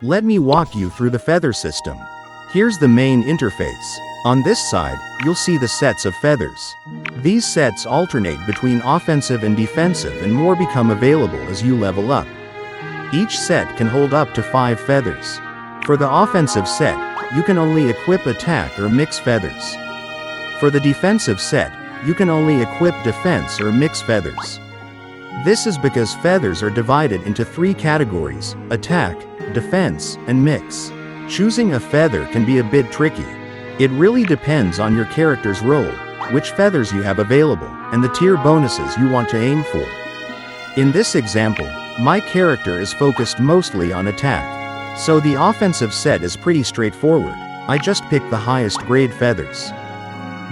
Let me walk you through the feather system. Here's the main interface. On this side, you'll see the sets of feathers. These sets alternate between offensive and defensive, and more become available as you level up. Each set can hold up to 5 feathers. For the offensive set, you can only equip attack or mix feathers. For the defensive set, you can only equip defense or mix feathers. This is because feathers are divided into 3 categories: attack, defense, and mix. Choosing a feather can be a bit tricky. It really depends on your character's role, which feathers you have available, and the tier bonuses you want to aim for. In this example, my character is focused mostly on attack, so the offensive set is pretty straightforward. I just pick the highest grade feathers.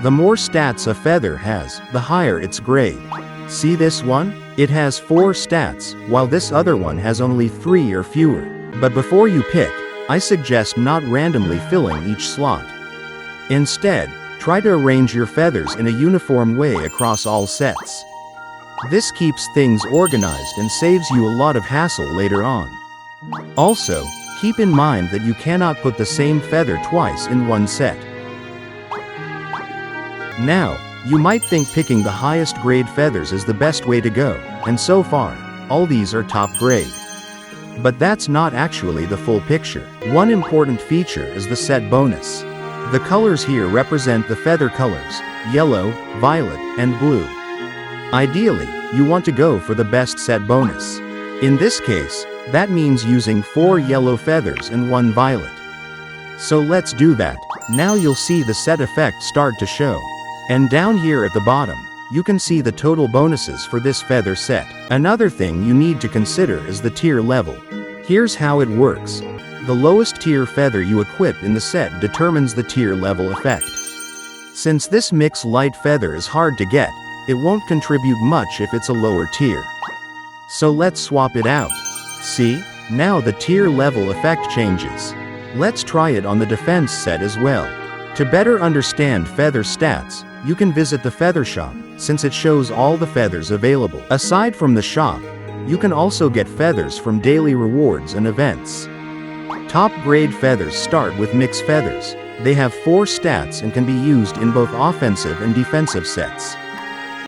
The more stats a feather has, the higher its grade. See this one? It has 4 stats, while this other one has only 3 or fewer. But before you pick, I suggest not randomly filling each slot. Instead, try to arrange your feathers in a uniform way across all sets. This keeps things organized and saves you a lot of hassle later on. Also, keep in mind that you cannot put the same feather twice in one set. Now, you might think picking the highest grade feathers is the best way to go, and so far, all these are top grade. But that's not actually the full picture. One important feature is the set bonus. The colors here represent the feather colors: yellow, violet, and blue. Ideally, you want to go for the best set bonus. In this case, that means using 4 yellow feathers and 1 violet. So let's do that. Now you'll see the set effect start to show. And down here at the bottom, you can see the total bonuses for this feather set. Another thing you need to consider is the tier level. Here's how it works. The lowest tier feather you equip in the set determines the tier level effect. Since this mix light feather is hard to get, it won't contribute much if it's a lower tier. So let's swap it out. See? Now the tier level effect changes. Let's try it on the defense set as well. To better understand feather stats, you can visit the feather shop, since it shows all the feathers available. Aside from the shop, you can also get feathers from daily rewards and events. Top grade feathers start with mix feathers. They have 4 stats and can be used in both offensive and defensive sets.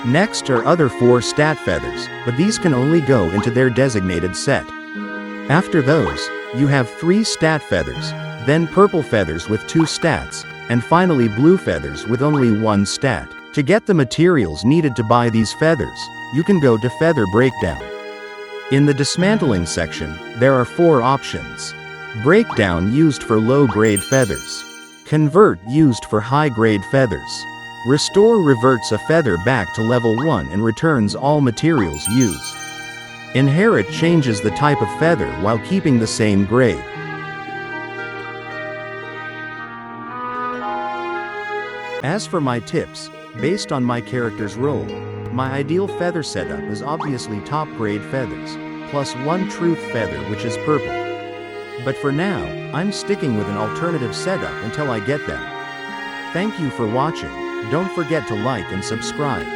Next are other 4 stat feathers, but these can only go into their designated set. After those, you have 3 stat feathers, then purple feathers with 2 stats, and finally blue feathers with only 1 stat. To get the materials needed to buy these feathers, you can go to Feather Breakdown. In the dismantling section, there are 4 options. Breakdown used for low-grade feathers. Convert used for high-grade feathers. Restore reverts a feather back to level 1 and returns all materials used. Inherit changes the type of feather while keeping the same grade. As for my tips, based on my character's role, my ideal feather setup is obviously top grade feathers, plus 1 truth feather which is purple. But for now, I'm sticking with an alternative setup until I get them. Thank you for watching. Don't forget to like and subscribe.